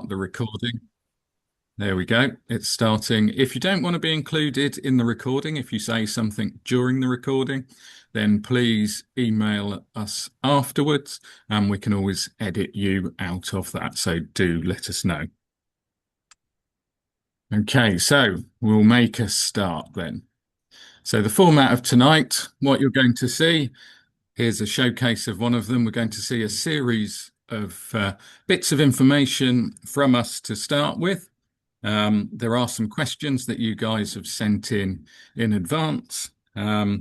start the recording. There we go. It's starting. If you don't want to be included in the recording, if you say something during the recording, then please email us afterwards and we can always edit you out of that. So do let us know. Okay, so we'll make a start then. So the format of tonight, what you're going to see, here's a showcase of one of them. We're going to see a series of bits of information from us to start with. There are some questions that you guys have sent in advance,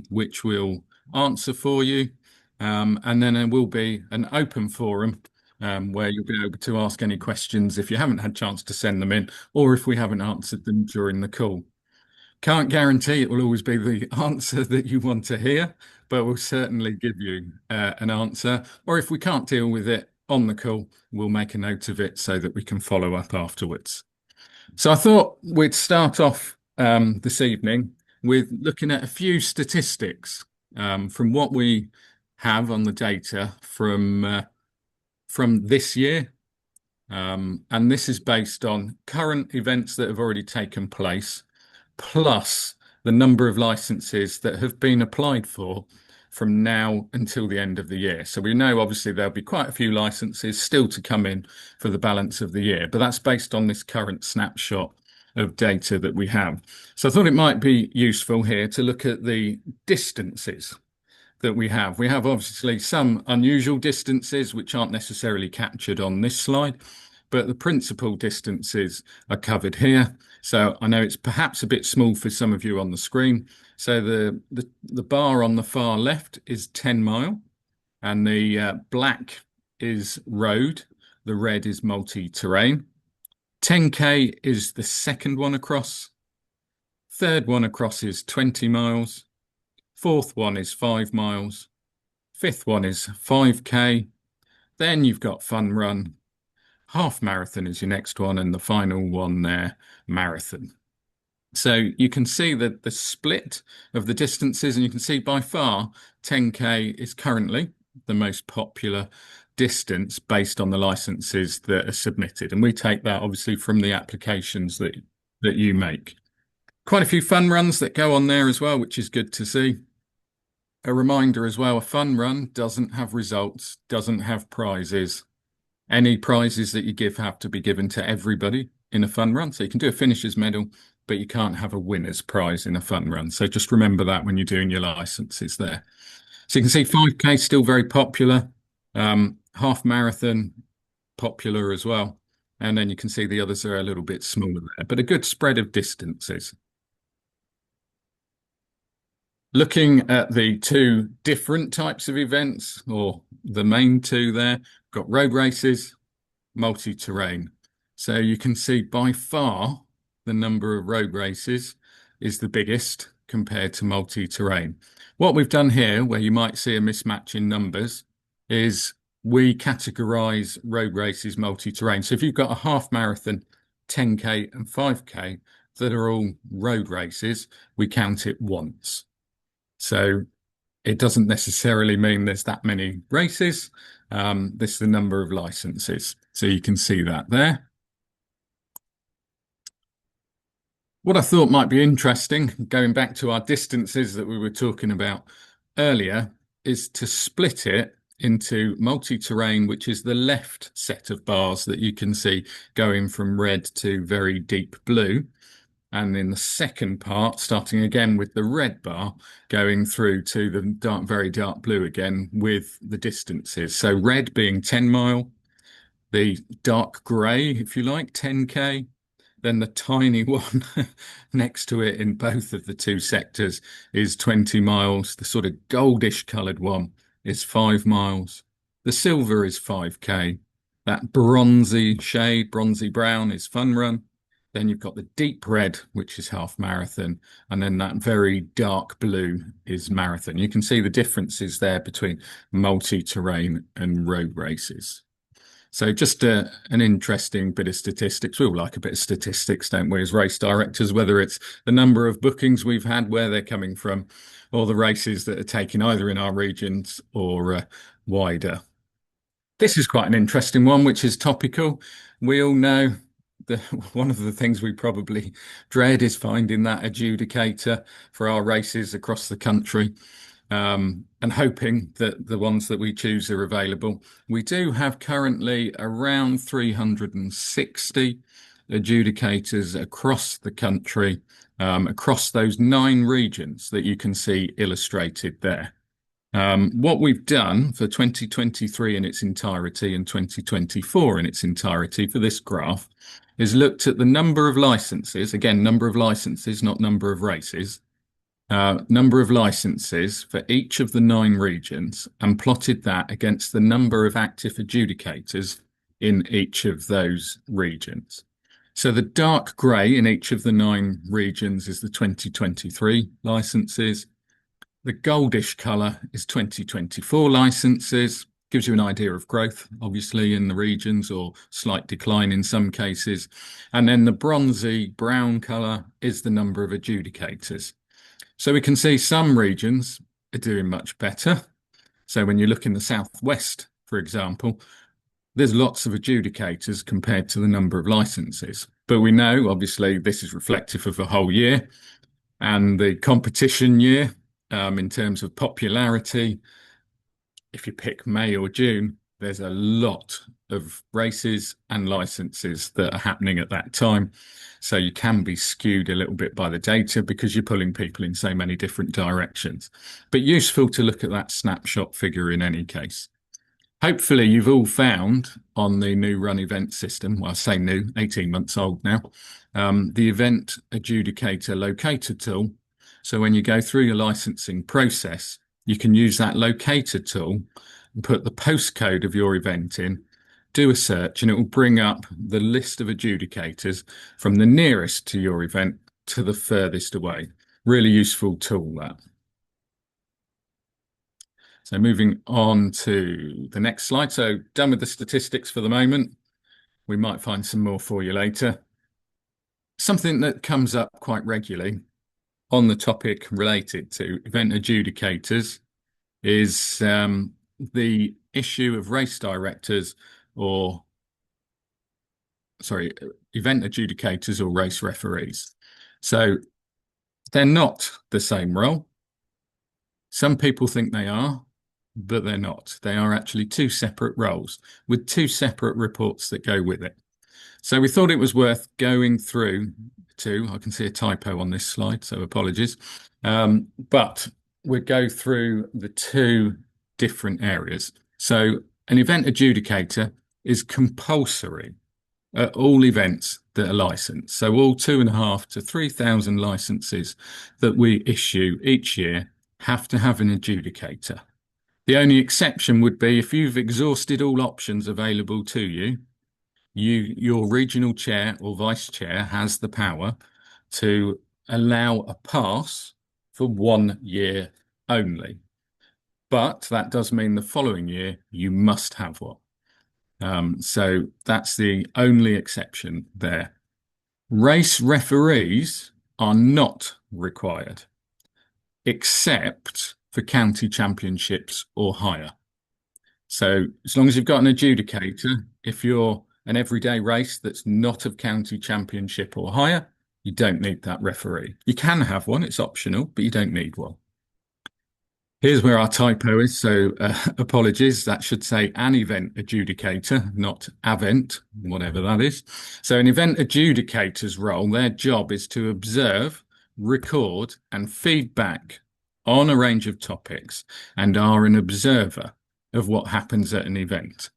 which we'll answer for you. And then there will be an open forum where you'll be able to ask any questions if you haven't had a chance to send them in, or if we haven't answered them during the call. Can't guarantee it will always be the answer that you want to hear, but we'll certainly give you an answer. Or if we can't deal with it on the call, we'll make a note of it so that we can follow up afterwards. So I thought we'd start off this evening with looking at a few statistics from what we have on the data from this year. And this is based on current events that have already taken place, plus the number of licenses that have been applied for from now until the end of the year. So we know obviously there'll be quite a few licenses still to come in for the balance of the year, but that's based on this current snapshot of data that we have. So I thought it might be useful here to look at the distances that we have. We have obviously some unusual distances which aren't necessarily captured on this slide, but the principal distances are covered here. So I know it's perhaps a bit small for some of you on the screen. So the bar on the far left is 10 mile, and the black is road, the red is multi-terrain. 10K is the second one across. Third one across is 20 miles. Fourth one is 5 miles. Fifth one is 5K. Then you've got fun run. Half marathon is your next one, and the final one there, marathon. So you can see that the split of the distances, and you can see by far 10K is currently the most popular distance based on the licenses that are submitted. And we take that obviously from the applications that you make. Quite a few fun runs that go on there as well, which is good to see. A reminder as well, a fun run doesn't have results, doesn't have prizes. Any prizes that you give have to be given to everybody in a fun run. So you can do a finisher's medal, but you can't have a winner's prize in a fun run. So just remember that when you're doing your licenses there. So you can see 5K still very popular. Half marathon popular as well. And then you can see the others are a little bit smaller there, but a good spread of distances. Looking at the two different types of events, or the main two there, got road races, multi-terrain. So you can see by far the number of road races is the biggest compared to multi-terrain. What we've done here, where you might see a mismatch in numbers, is we categorize road races multi-terrain. So if you've got a half marathon, 10K and 5K that are all road races, we count it once. So it doesn't necessarily mean there's that many races. This is the number of licenses. So you can see that there. What I thought might be interesting, going back to our distances that we were talking about earlier, is to split it into multi-terrain, which is the left set of bars that you can see going from red to very deep blue. And in the second part, starting again with the red bar, going through to the dark, very dark blue again with the distances. So red being 10 mile, the dark grey, if you like, 10K, then the tiny one next to it in both of the two sectors is 20 miles. The sort of goldish coloured one is 5 miles. The silver is 5K. That bronzy shade, bronzy brown, is fun run. Then you've got the deep red, which is half marathon, and then that very dark blue is marathon. You can see the differences there between multi-terrain and road races. So just an interesting bit of statistics. We all like a bit of statistics, don't we, as race directors, whether it's the number of bookings we've had, where they're coming from, or the races that are taken either in our regions or wider. This is quite an interesting one, which is topical. We all know that one of the things we probably dread is finding that adjudicator for our races across the country, and hoping that the ones that we choose are available. We do have currently around 360 adjudicators across the country, across those 9 regions that you can see illustrated there. What we've done for 2023 in its entirety and 2024 in its entirety for this graph is looked at the number of licenses, again, number of licenses, not number of races, number of licenses for each of the 9 regions and plotted that against the number of active adjudicators in each of those regions. So the dark grey in each of the 9 regions is the 2023 licenses. The goldish colour is 2024 licenses, gives you an idea of growth, obviously, in the regions or slight decline in some cases. And then the bronzy brown colour is the number of adjudicators. So we can see some regions are doing much better. So when you look in the southwest, for example, there's lots of adjudicators compared to the number of licenses. But we know, obviously, this is reflective of a whole year and the competition year. In terms of popularity, if you pick May or June, there's a lot of races and licenses that are happening at that time. So you can be skewed a little bit by the data because you're pulling people in so many different directions. But useful to look at that snapshot figure in any case. Hopefully you've all found on the new RunEvents system, well, I say new, 18 months old now, the event adjudicator locator tool. So when you go through your licensing process, you can use that locator tool and put the postcode of your event in, do a search, and it will bring up the list of adjudicators from the nearest to your event to the furthest away. Really useful tool, that. So moving on to the next slide. So done with the statistics for the moment. We might find some more for you later. Something that comes up quite regularly on the topic related to event adjudicators is the issue of race directors or, sorry, event adjudicators or race referees. So they're not the same role. Some people think they are, but they're not. They are actually 2 separate roles with 2 separate reports that go with it. So we thought it was worth going through I can see a typo on this slide, so apologies. But we'll go through the 2 different areas. So an event adjudicator is compulsory at all events that are licensed. So all 2,500 to 3,000 licenses that we issue each year have to have an adjudicator. The only exception would be if you've exhausted all options available to you, your regional chair or vice chair has the power to allow a pass for 1 year only. But that does mean the following year you must have one. So that's the only exception there. Race referees are not required, except for county championships or higher. So as long as you've got an adjudicator, if you're an everyday race that's not of county championship or higher, you don't need that referee. You can have one, it's optional, but you don't need one. Here's where our typo is, so apologies. That should say an event adjudicator, not avent, whatever that is. So an event adjudicator's role, their job is to observe, record, and feedback on a range of topics and are an observer of what happens at an event.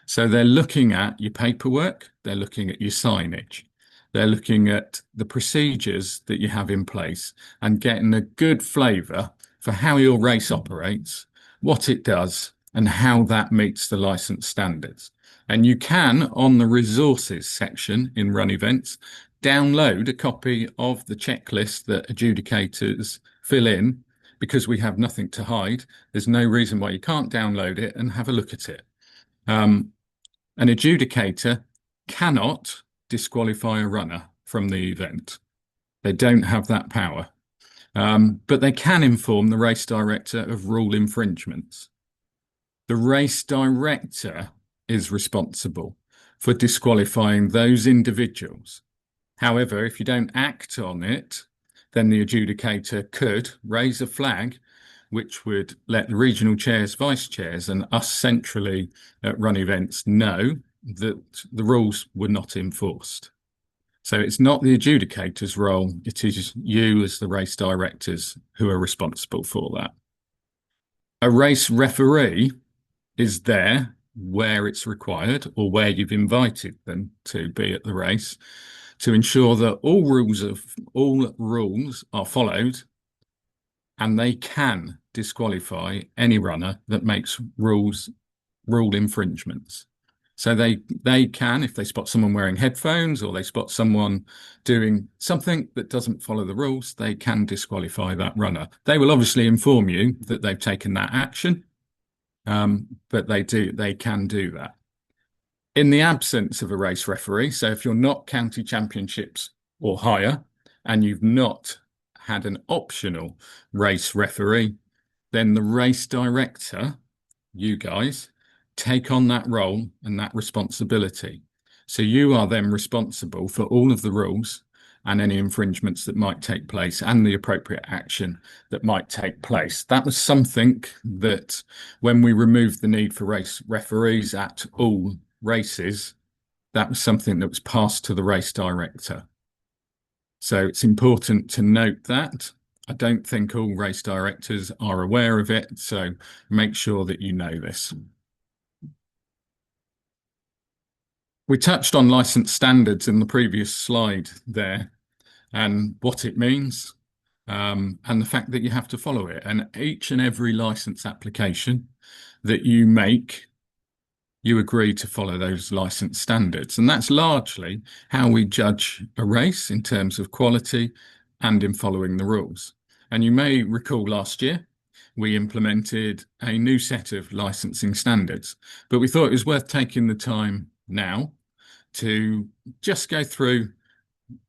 So they're looking at your paperwork, they're looking at your signage, they're looking at the procedures that you have in place and getting a good flavour for how your race operates, what it does, and how that meets the license standards. And you can, on the resources section in RunEvents, download a copy of the checklist that adjudicators fill in because we have nothing to hide. There's no reason why you can't download it and have a look at it. An adjudicator cannot disqualify a runner from the event. They don't have that power. But they can inform the race director of rule infringements. The race director is responsible for disqualifying those individuals. However, if you don't act on it, then the adjudicator could raise a flag, which would let the regional chairs, vice chairs, and us centrally at Run Events know that the rules were not enforced. So it's not the adjudicator's role, it is you as the race directors who are responsible for that. A race referee is there where it's required or where you've invited them to be at the race to ensure that all rules are followed, and they can disqualify any runner that makes rule infringements. So they can, if they spot someone wearing headphones or they spot someone doing something that doesn't follow the rules, they can disqualify that runner. They will obviously inform you that they've taken that action, but they can do that. In the absence of a race referee, so if you're not county championships or higher, and you've not had an optional race referee, then the race director, you guys, take on that role and that responsibility. So you are then responsible for all of the rules and any infringements that might take place and the appropriate action that might take place. That was something that when we removed the need for race referees at all races, that was something that was passed to the race director. So it's important to note that. I don't think all race directors are aware of it, so make sure that you know this. We touched on license standards in the previous slide there and what it means, and the fact that you have to follow it. And each and every license application that you make, you agree to follow those license standards. And that's largely how we judge a race in terms of quality and in following the rules. And you may recall last year, we implemented a new set of licensing standards, but we thought it was worth taking the time now to just go through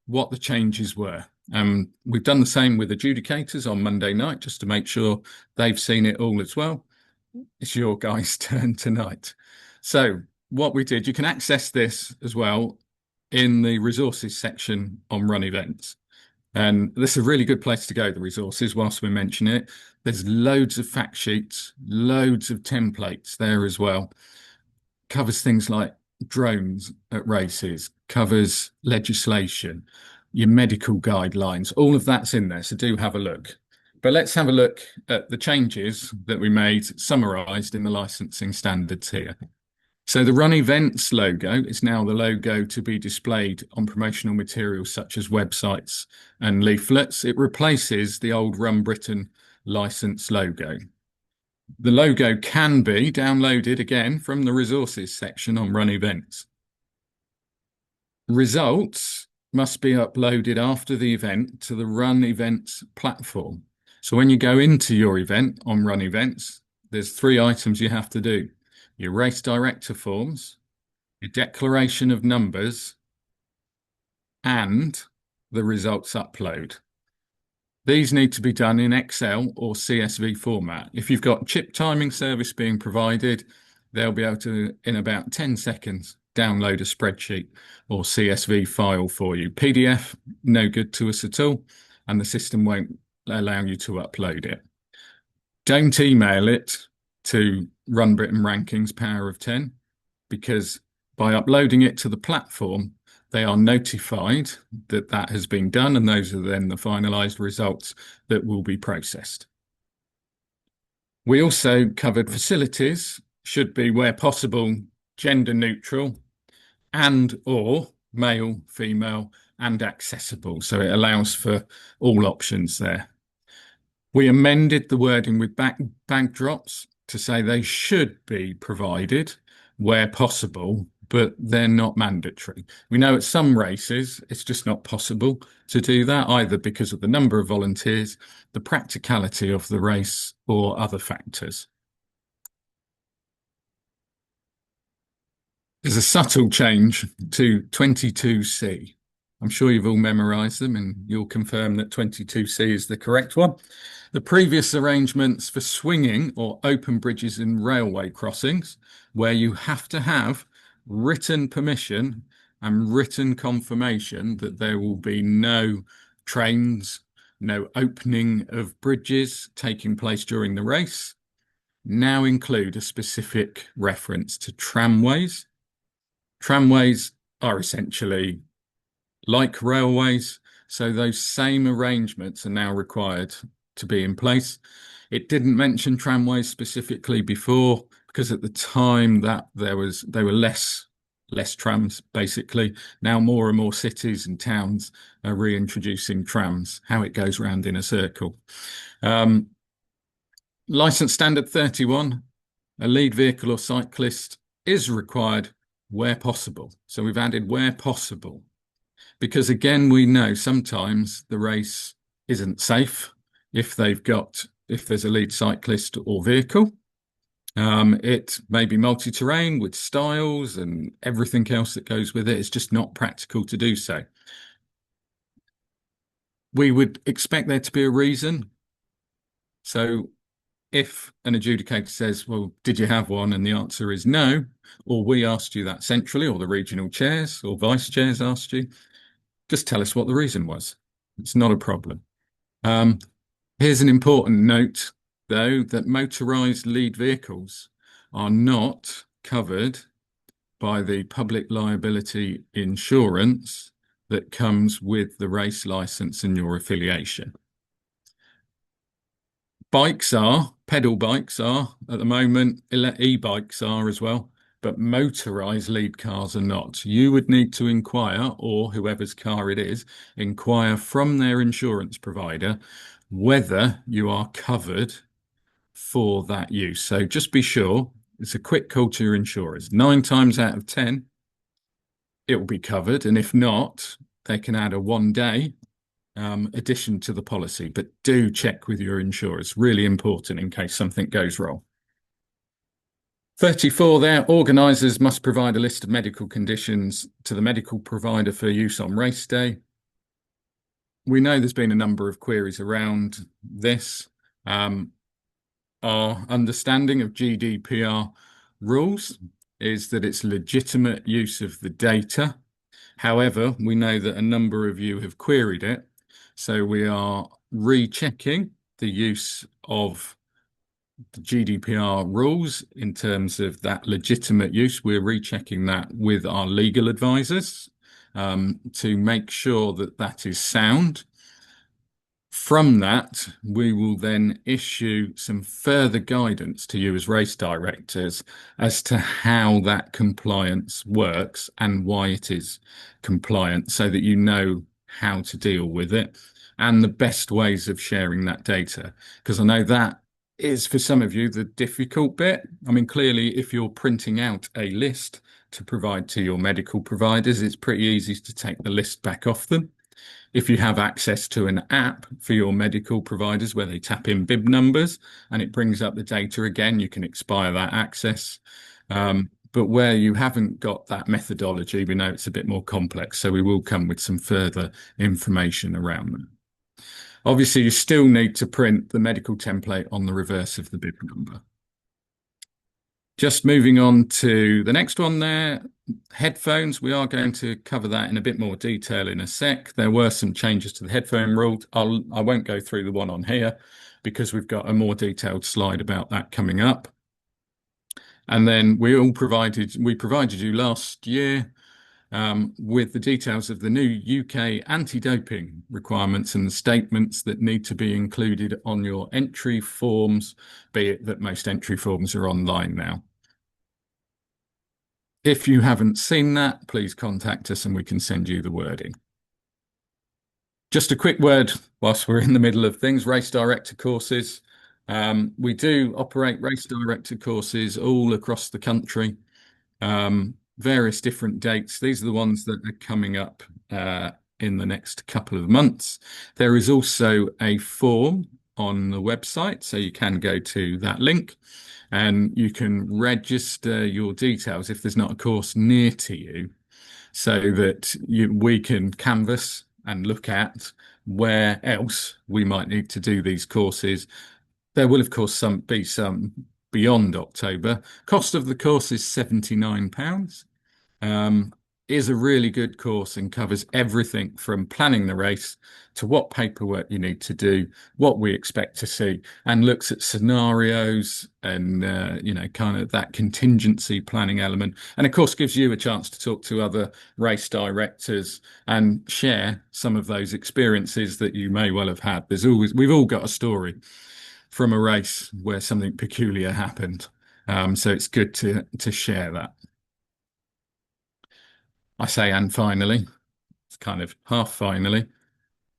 what the changes were. We've done the same with adjudicators on Monday night, just to make sure they've seen it all as well. It's your guys' turn tonight. So what we did, you can access this as well in the resources section on Run Events. And this is a really good place to go, the resources, whilst we mention it. There's loads of fact sheets, loads of templates there as well. Covers things like drones at races, covers legislation, your medical guidelines, all of that's in there. So do have a look. But let's have a look at the changes that we made summarized in the licensing standards here. So the Run Events logo is now the logo to be displayed on promotional materials such as websites and leaflets. It replaces the old Run Britain license logo. The logo can be downloaded again from the resources section on Run Events. Results must be uploaded after the event to the Run Events platform. So when you go into your event on Run Events, there's 3 items you have to do. Your race director forms, your declaration of numbers, and the results upload. These need to be done in Excel or CSV format. If you've got chip timing service being provided, they'll be able to, in about 10 seconds, download a spreadsheet or CSV file for you. PDF, no good to us at all, and the system won't allow you to upload it. Don't email it to Run Britain Rankings Power of 10, because by uploading it to the platform, they are notified that that has been done, and those are then the finalized results that will be processed. We also covered facilities should be, where possible, gender neutral and or male, female, and accessible. So it allows for all options there. We amended the wording with bag drops to say they should be provided where possible, but they're not mandatory. We know at some races, it's just not possible to do that, either because of the number of volunteers, the practicality of the race, or other factors. There's a subtle change to 22C. I'm sure you've all memorized them and you'll confirm that 22C is the correct one. The previous arrangements for swinging or open bridges in railway crossings, where you have to have written permission and written confirmation that there will be no trains, no opening of bridges taking place during the race, now include a specific reference to tramways. Tramways are essentially like railways, so those same arrangements are now required to be in place. It didn't mention tramways specifically before because at the time that they were less trams basically. Now more and more cities and towns are reintroducing trams, how it goes round in a circle. License standard 31, a lead vehicle or cyclist is required where possible. So we've added where possible because again, we know sometimes the race isn't safe if there's a lead cyclist or vehicle. It may be multi-terrain with stiles and everything else that goes with it. It's just not practical to do so. We would expect there to be a reason. So if an adjudicator says, well, did you have one? And the answer is no, or we asked you that centrally, or the regional chairs or vice chairs asked you, just tell us what the reason was. It's not a problem. Here's an important note, though, that motorised lead vehicles are not covered by the public liability insurance that comes with the race licence and your affiliation. Bikes are, pedal bikes are at the moment, e-bikes are as well, but motorised lead cars are not. You would need to inquire, or whoever's car it is, inquire from their insurance provider whether you are covered for that use. So just be sure, it's a quick call to your insurers. 9 times out of 10, it will be covered. And if not, they can add a 1-day addition to the policy, but do check with your insurers. Really important in case something goes wrong. 34 there, organisers must provide a list of medical conditions to the medical provider for use on race day. We know there's been a number of queries around this. Our understanding of GDPR rules is that it's legitimate use of the data. However, we know that a number of you have queried it. So we are rechecking the use of the GDPR rules in terms of that legitimate use. We're rechecking that with our legal advisors to make sure that that is sound. From that, we will then issue some further guidance to you as race directors as to how that compliance works and why it is compliant so that you know how to deal with it and the best ways of sharing that data. Because I know that is for some of you the difficult bit. I mean, clearly, if you're printing out a list to provide to your medical providers, it's pretty easy to take the list back off them. If you have access to an app for your medical providers where they tap in bib numbers and it brings up the data again, you can expire that access. But where you haven't got that methodology, we know it's a bit more complex. So we will come with some further information around that. Obviously, you still need to print the medical template on the reverse of the bib number. Just moving on to the next one there, headphones. We are going to cover that in a bit more detail in a sec. There were some changes to the headphone rule. I won't go through the one on here because we've got a more detailed slide about that coming up. And then we provided you last year with the details of the new UK anti-doping requirements and the statements that need to be included on your entry forms, be it that most entry forms are online now. If you haven't seen that, please contact us and we can send you the wording. Just a quick word whilst we're in the middle of things, race director courses. We do operate race director courses all across the country, various different dates. These are the ones that are coming up in the next couple of months. There is also a form on the website, so you can go to that link and you can register your details if there's not a course near to you so that we can canvass and look at where else we might need to do these courses. There will, of course, be some beyond October. Cost of the course is £79. Um, is a really good course and covers everything from planning the race to what paperwork you need to do, what we expect to see, and looks at scenarios and kind of that contingency planning element. And of course, gives you a chance to talk to other race directors and share some of those experiences that you may well have had. We've all got a story from a race where something peculiar happened. So it's good to share that. I say, and finally, it's kind of half finally.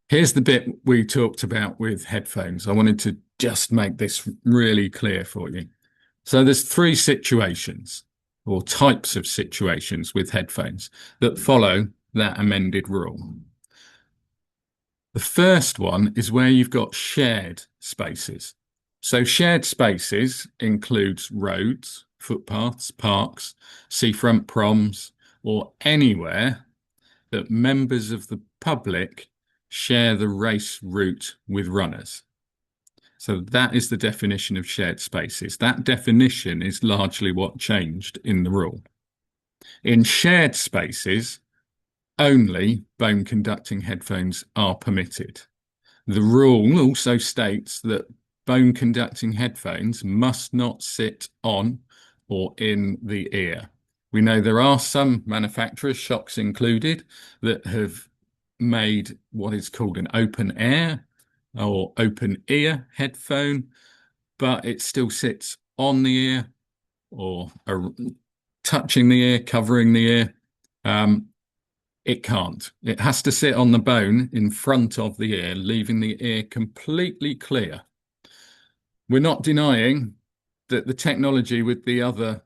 Here's the bit we talked about with headphones. I wanted to just make this really clear for you. So there's three situations or types of situations with headphones that follow that amended rule. The first one is where you've got shared spaces. So shared spaces includes roads, footpaths, parks, seafront proms, or anywhere that members of the public share the race route with runners. So that is the definition of shared spaces. That definition is largely what changed in the rule. In shared spaces, only bone conducting headphones are permitted. The rule also states that bone conducting headphones must not sit on or in the ear. We know there are some manufacturers, Shocks included, that have made what is called an open air or open ear headphone, but it still sits on the ear or touching the ear, covering the ear. It can't. It has to sit on the bone in front of the ear, leaving the ear completely clear. We're not denying that the technology with the other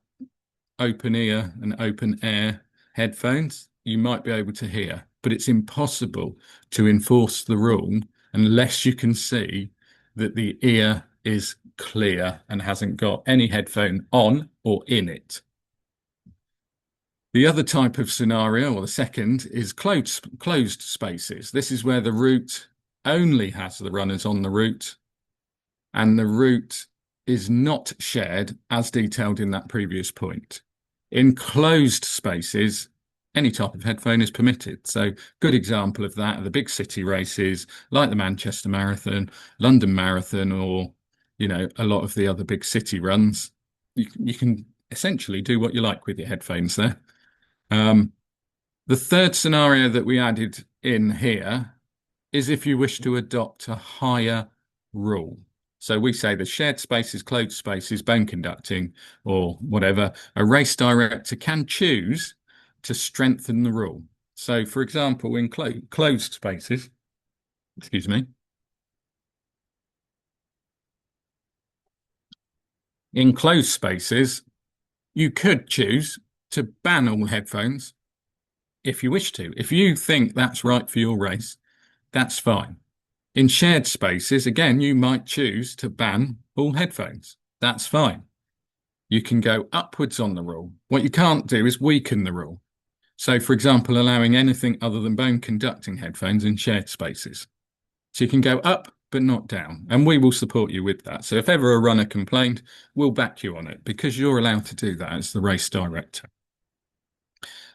open ear and open air headphones, you might be able to hear, but it's impossible to enforce the rule unless you can see that the ear is clear and hasn't got any headphone on or in it. The other type of scenario, or the second, is closed spaces. This is where the route only has the runners on the route, and the route is not shared as detailed in that previous point. In closed spaces, any type of headphone is permitted. So good example of that are the big city races like the Manchester Marathon, London Marathon, or, a lot of the other big city runs. You can essentially do what you like with your headphones there. The third scenario that we added in here is if you wish to adopt a higher rule. So we say the shared spaces, closed spaces, bone conducting, or whatever, a race director can choose to strengthen the rule. So, for example, in closed spaces, excuse me, in closed spaces, you could choose to ban all headphones if you wish to. If you think that's right for your race, that's fine. In shared spaces, again, you might choose to ban all headphones. That's fine. You can go upwards on the rule. What you can't do is weaken the rule. So, for example, allowing anything other than bone conducting headphones in shared spaces. So you can go up, but not down. And we will support you with that. So if ever a runner complained, we'll back you on it because you're allowed to do that as the race director.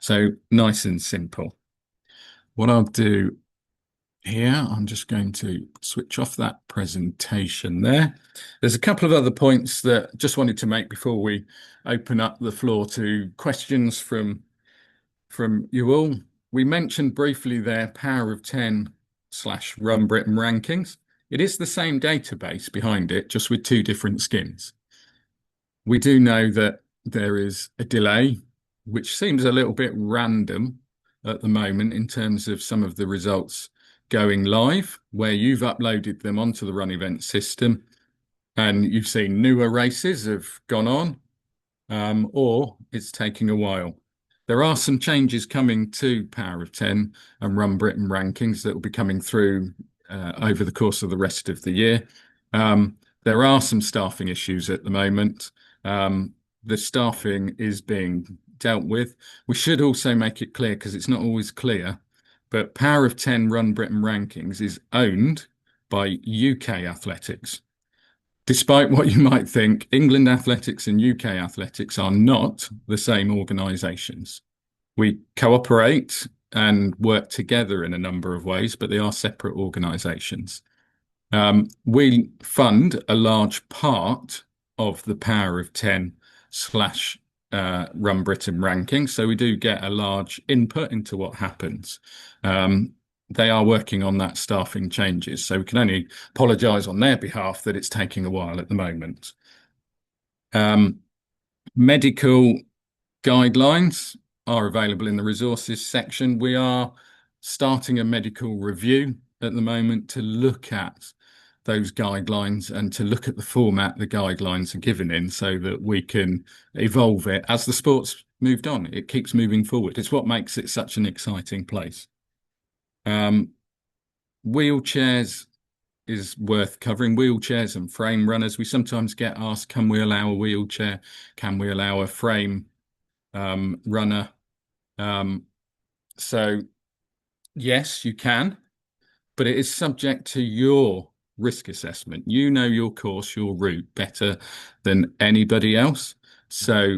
So nice and simple. What I'll do here, I'm just going to switch off that presentation there. There's a couple of other points that I just wanted to make before we open up the floor to questions from you all. We mentioned briefly there Power of 10 / Run Britain rankings. It is the same database behind it, just with two different skins. We do know that there is a delay, which seems a little bit random at the moment in terms of some of the results going live, where you've uploaded them onto the RunEvents system and you've seen newer races have gone on, or it's taking a while. There are some changes coming to Power of 10 and Run Britain rankings that will be coming through over the course of the rest of the year. There are some staffing issues at the moment. The staffing is being dealt with. We should also make it clear, because it's not always clear, But Power of 10 Run Britain Rankings is owned by UK Athletics. Despite what you might think, England Athletics and UK Athletics are not the same organisations. We cooperate and work together in a number of ways, but they are separate organisations. We fund a large part of the Power of 10 slash Run Britain ranking. So we do get a large input into what happens. They are working on that staffing changes. So we can only apologise on their behalf that it's taking a while at the moment. Medical guidelines are available in the resources section. We are starting a medical review at the moment to look at those guidelines and to look at the format the guidelines are given in so that we can evolve it as the sport's moved on. It keeps moving forward. It's what makes it such an exciting place. Wheelchairs is worth covering. Wheelchairs and frame runners. We sometimes get asked, can we allow a wheelchair? Can we allow a frame runner? So yes, you can, but it is subject to your risk assessment. You know your course, your route better than anybody else. So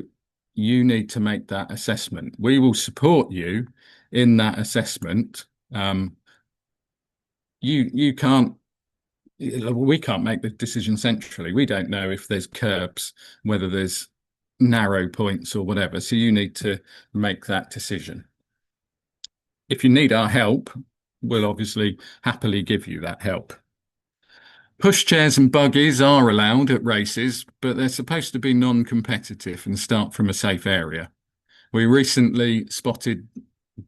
you need to make that assessment. We will support you in that assessment. You can't, we can't make the decision centrally. We don't know if there's curbs, whether there's narrow points or whatever. So you need to make that decision. If you need our help, we'll obviously happily give you that help. Pushchairs and buggies are allowed at races, but they're supposed to be non-competitive and start from a safe area. We recently spotted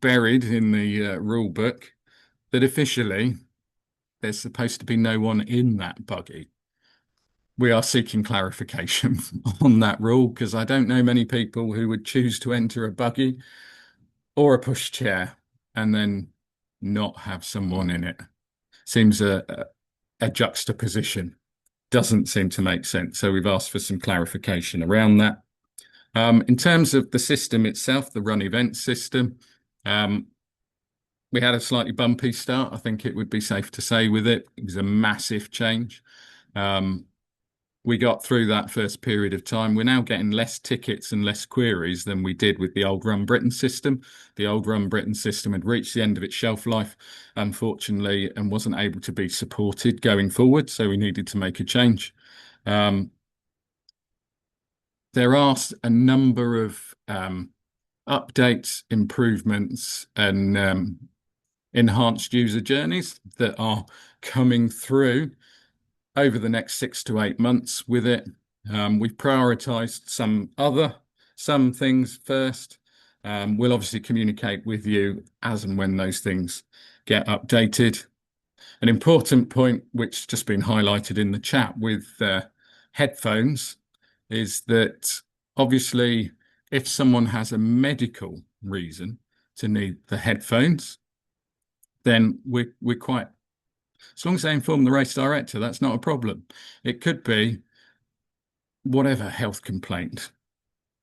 buried in the rule book that officially there's supposed to be no one in that buggy. We are seeking clarification on that rule because I don't know many people who would choose to enter a buggy or a pushchair and then not have someone in it. Seems a juxtaposition. Doesn't seem to make sense. So we've asked for some clarification around that. In terms of the system itself, the run event system, we had a slightly bumpy start. I think it would be safe to say with it. It was a massive change. We got through that first period of time. We're now getting less tickets and less queries than we did with the old Run Britain system. The old Run Britain system had reached the end of its shelf life, unfortunately, and wasn't able to be supported going forward. So we needed to make a change. There are a number of updates, improvements, and enhanced user journeys that are coming through over the next 6 to 8 months with it. We've prioritized some things first. We'll obviously communicate with you as and when those things get updated. An important point, which has just been highlighted in the chat with headphones, is that obviously if someone has a medical reason to need the headphones, then we're quite, as long as they inform the race director, that's not a problem. It could be whatever health complaint.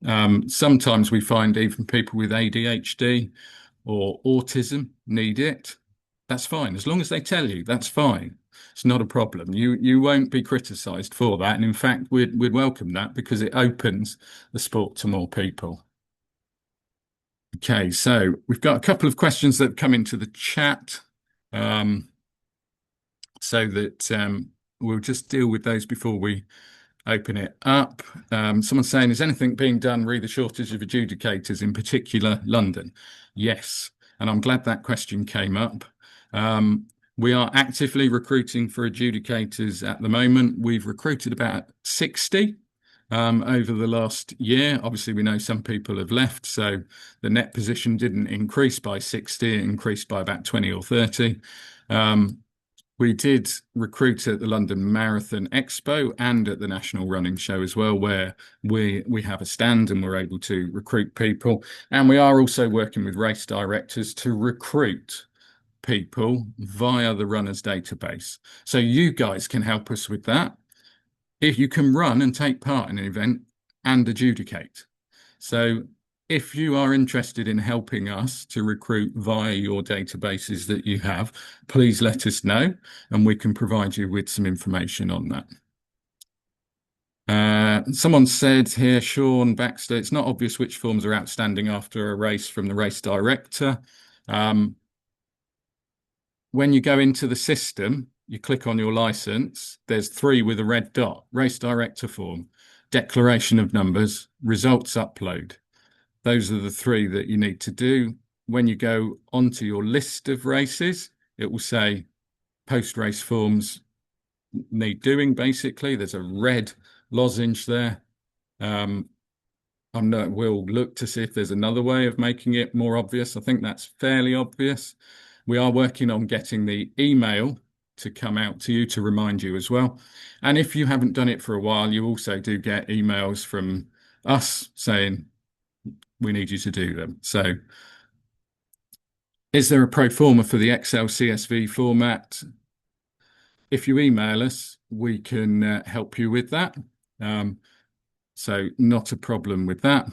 Sometimes we find even people with ADHD or autism need it. That's fine. As long as they tell you, that's fine. It's not a problem. You won't be criticised for that. And in fact, we'd welcome that because it opens the sport to more people. Okay, so we've got a couple of questions that have come into the chat. So that we'll just deal with those before we open it up. Someone's saying, is anything being done re the shortage of adjudicators, in particular London? Yes, and I'm glad that question came up. We are actively recruiting for adjudicators at the moment. We've recruited about 60 over the last year. Obviously, we know some people have left, so the net position didn't increase by 60, it increased by about 20 or 30. We did recruit at the London Marathon Expo and at the National Running Show as well, where we have a stand and we're able to recruit people. And we are also working with race directors to recruit people via the runners database. So you guys can help us with that. If you can run and take part in an event and adjudicate. So if you are interested in helping us to recruit via your databases that you have, please let us know and we can provide you with some information on that. Someone said here, Sean Baxter, it's not obvious which forms are outstanding after a race from the race director. When you go into the system, you click on your license, there's 3 with a red dot: race director form, declaration of numbers, results upload. Those are the 3 that you need to do. When you go onto your list of races, it will say post-race forms need doing, basically. There's a red lozenge there. We'll look to see if there's another way of making it more obvious. I think that's fairly obvious. We are working on getting the email to come out to you to remind you as well. And if you haven't done it for a while, you also do get emails from us saying, we need you to do them. So is there a pro forma for the Excel CSV format? If you email us, we can help you with that. So not a problem with that.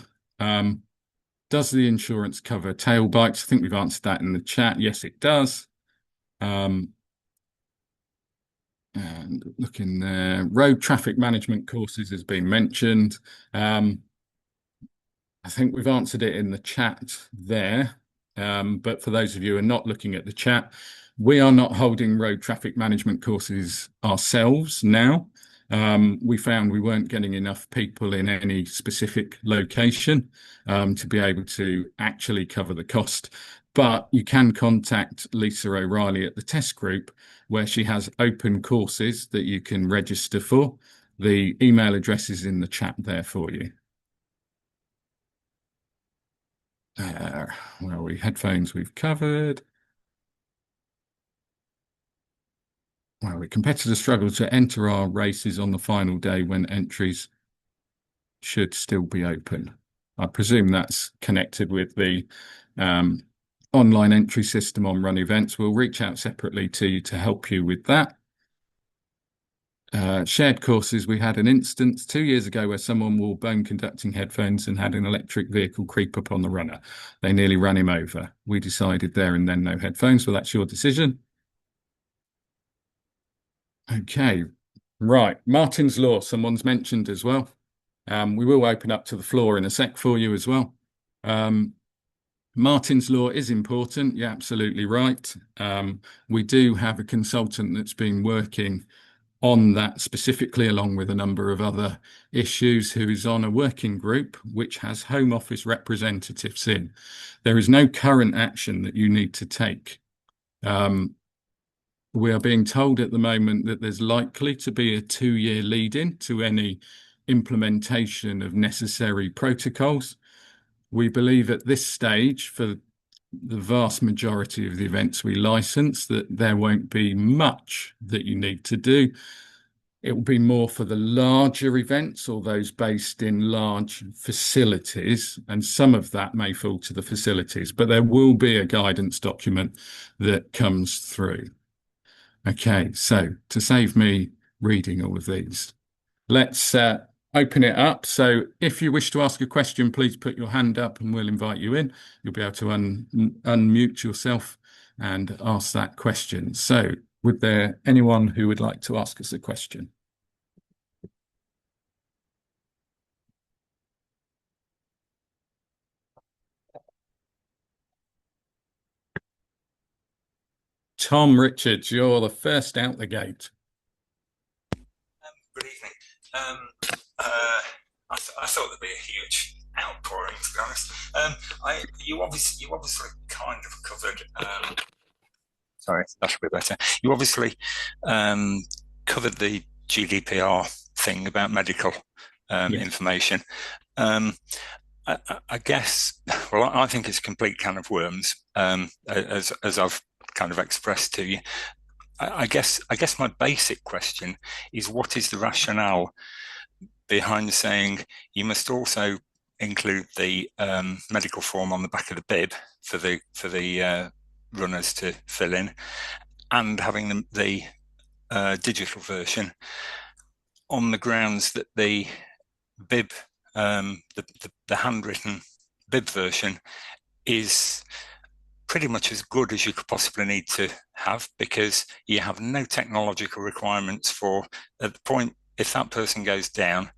Does the insurance cover tail bikes? I think we've answered that in the chat. Yes, it does. And looking there, road traffic management courses has been mentioned. I think we've answered it in the chat there. But for those of you who are not looking at the chat, we are not holding road traffic management courses ourselves now. We found we weren't getting enough people in any specific location to be able to actually cover the cost. But you can contact Lisa O'Reilly at the test group, where she has open courses that you can register for. The email address is in the chat there for you. Where are we? Headphones we've covered. Well, we competitors struggle to enter our races on the final day when entries should still be open. I presume that's connected with the online entry system on RunEvents. We'll reach out separately to you to help you with that. Shared courses, we had an instance 2 years ago where someone wore bone conducting headphones and had an electric vehicle creep up on the runner. They nearly ran him over. We decided there and then no headphones. Well, that's your decision. Okay, right. Martin's Law, someone's mentioned as well. We will open up to the floor in a sec for you as well. Martin's Law is important. You're absolutely right. We do have a consultant that's been working on that specifically, along with a number of other issues, who is on a working group which has Home Office representatives in. There is no current action that you need to take. We are being told at the moment that there's likely to be a 2-year lead-in to any implementation of necessary protocols. We believe at this stage, for the vast majority of the events we license, that there won't be much that you need to do. It will be more for the larger events or those based in large facilities, and some of that may fall to the facilities, but there will be a guidance document that comes through. Okay, so to save me reading all of these, let's open it up. So if you wish to ask a question, please put your hand up and we'll invite you in. You'll be able to unmute yourself and ask that question. So would there anyone who would like to ask us a question? Tom Richards, you're the first out the gate. Good evening. I thought there'd be a huge outpouring, to be honest. You obviously kind of covered. Sorry, that should be better. You obviously covered the GDPR thing about medical information. I guess. Well, I think it's a complete can of worms, as I've kind of expressed to you. I guess my basic question is, what is the rationale behind saying you must also include the medical form on the back of the bib for the runners to fill in, and having the digital version, on the grounds that the bib, the handwritten bib version is pretty much as good as you could possibly need to have, because you have no technological requirements for, at the point if that person goes down,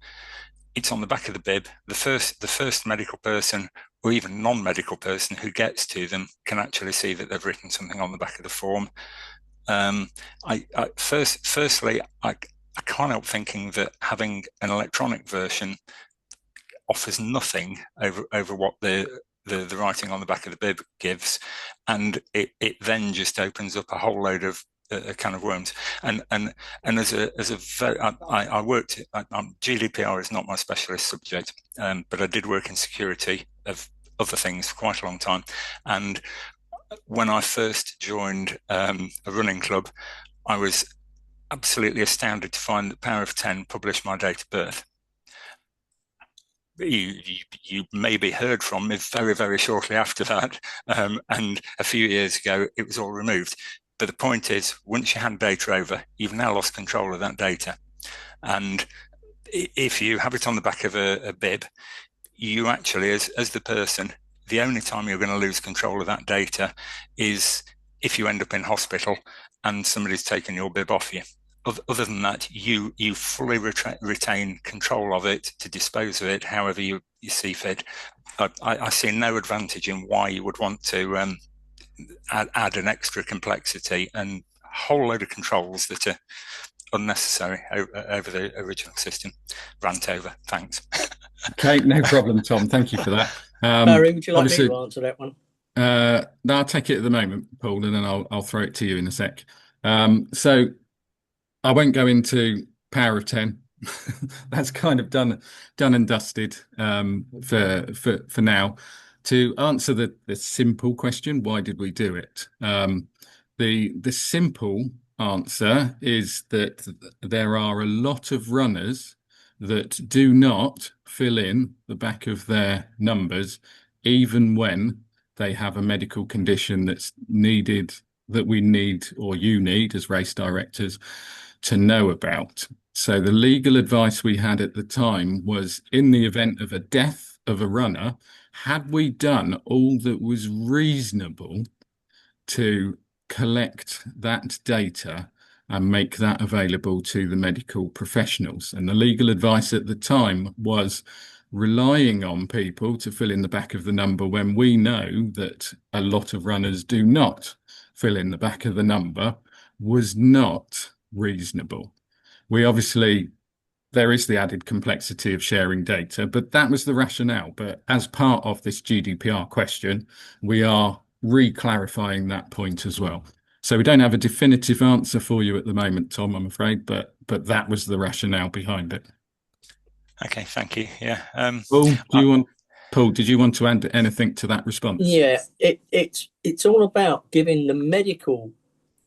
it's on the back of the bib. The first medical person or even non-medical person who gets to them can actually see that they've written something on the back of the form. Firstly, I can't help thinking that having an electronic version offers nothing over what the writing on the back of the bib gives, and it then just opens up a whole load of a can of worms. And as a very, I worked. GDPR is not my specialist subject, but I did work in security of other things for quite a long time. And when I first joined a running club, I was absolutely astounded to find that Power of 10 published my date of birth. You maybe heard from me very, very shortly after that. And a few years ago, it was all removed. But the point is, once you hand data over, you've now lost control of that data. And if you have it on the back of a bib, you actually, as the person, the only time you're going to lose control of that data is if you end up in hospital and somebody's taken your bib off you. Other than that, you fully retain control of it to dispose of it however you see fit. I see no advantage in why you would want to add an extra complexity and a whole load of controls that are unnecessary over the original system. Rant over. Thanks. Okay, no problem, Tom. Thank you for that. Barry, would you like me Obviously, to answer that one? no, I'll take it at the moment, Paul, and then I'll throw it to you in a sec. So I won't go into Power of 10. That's kind of done and dusted for now. To answer the simple question, why did we do it? The simple answer is that there are a lot of runners that do not fill in the back of their numbers, even when they have a medical condition that's needed, that we need, or you need as race directors, to know about. So the legal advice we had at the time was, in the event of a death of a runner, had we done all that was reasonable to collect that data and make that available to the medical professionals? And the legal advice at the time was relying on people to fill in the back of the number when we know that a lot of runners do not fill in the back of the number was not reasonable. We obviously, there is the added complexity of sharing data, but that was the rationale. But as part of this GDPR question, we are re-clarifying that point as well. So we don't have a definitive answer for you at the moment, Tom, I'm afraid, but that was the rationale behind it. Okay, thank you. Yeah. Paul, did you want to add anything to that response? Yeah, it's all about giving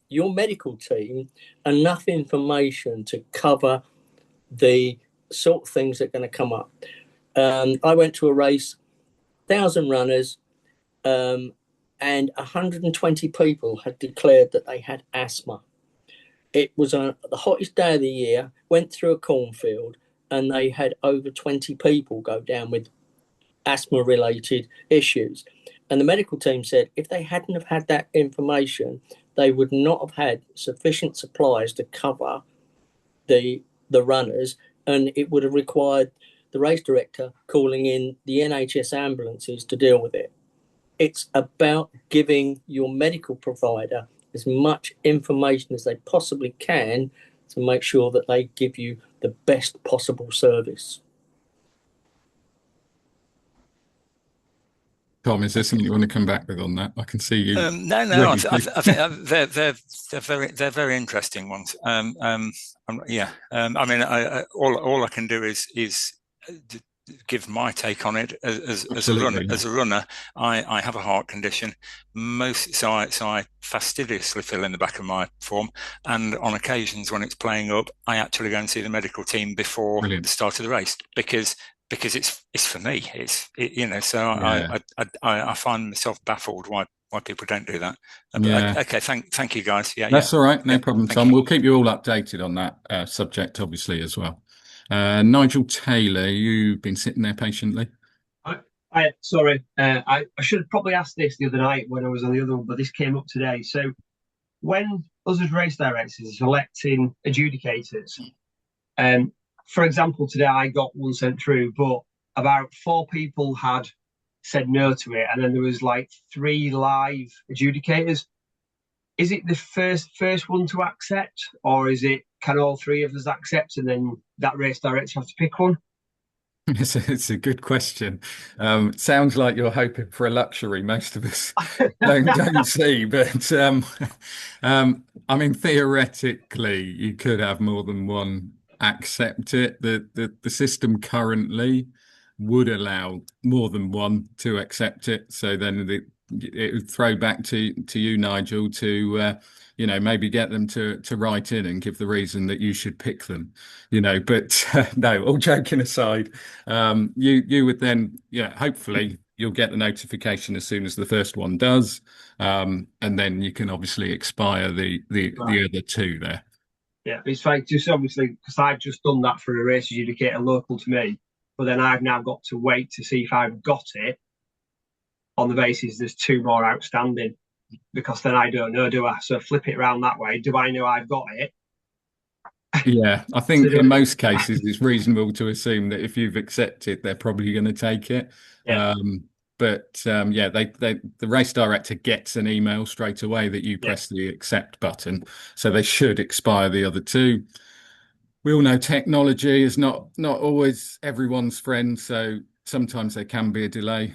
your medical team enough information to cover the sort of things that are going to come up. I went to a race, 1,000 runners, and 120 people had declared that they had asthma. It was the hottest day of the year, went through a cornfield, and they had over 20 people go down with asthma related issues. And the medical team said if they hadn't have had that information, they would not have had sufficient supplies to cover the runners, and it would have required the race director calling in the NHS ambulances to deal with it. It's about giving your medical provider as much information as they possibly can to make sure that they give you the best possible service. Tom, is there something you want to come back with on that? I can see you. No. I think they're very interesting ones. Yeah. I mean, all I can do is give my take on it as a runner. I have a heart condition. So I fastidiously fill in the back of my form, and on occasions when it's playing up, I actually go and see the medical team before the start of the race because it's for me. So yeah. I find myself baffled why people don't do that. Yeah. Okay. Thank you, guys. Yeah. That's all right. No problem, Tom. You. We'll keep you all updated on that subject, obviously, as well. Nigel Taylor, you've been sitting there patiently. Sorry, I should have probably asked this the other night when I was on the other one, but this came up today. So when us as race directors are selecting adjudicators, for example, today I got one sent through, but about 4 people had said no to it, and then there was like 3 live adjudicators. Is it the first one to accept, or is it can all 3 of us accept, and then that race director has to pick one? It's a good question. Sounds like you're hoping for a luxury most of us don't see, but I mean, theoretically, you could have more than one accept it. The system currently would allow more than one to accept it. So then it would throw back to you, Nigel, to maybe get them to write in and give the reason that you should pick them. But no, all joking aside, you would then, hopefully you'll get the notification as soon as the first one does, and then you can obviously expire the Right. other 2 there. Yeah, it's like just obviously because I've just done that for a race adjudicator local to me, but then I've now got to wait to see if I've got it on the basis there's 2 more outstanding because then I don't know, do I? So flip it around that way. Do I know I've got it? Yeah, I So think in most cases it's reasonable to assume that if you've accepted, they're probably going to take it. yeah, Yeah, the race director gets an email straight away that you yeah, press the accept button, so they should expire the other 2. We all know technology is not always everyone's friend, so sometimes there can be a delay.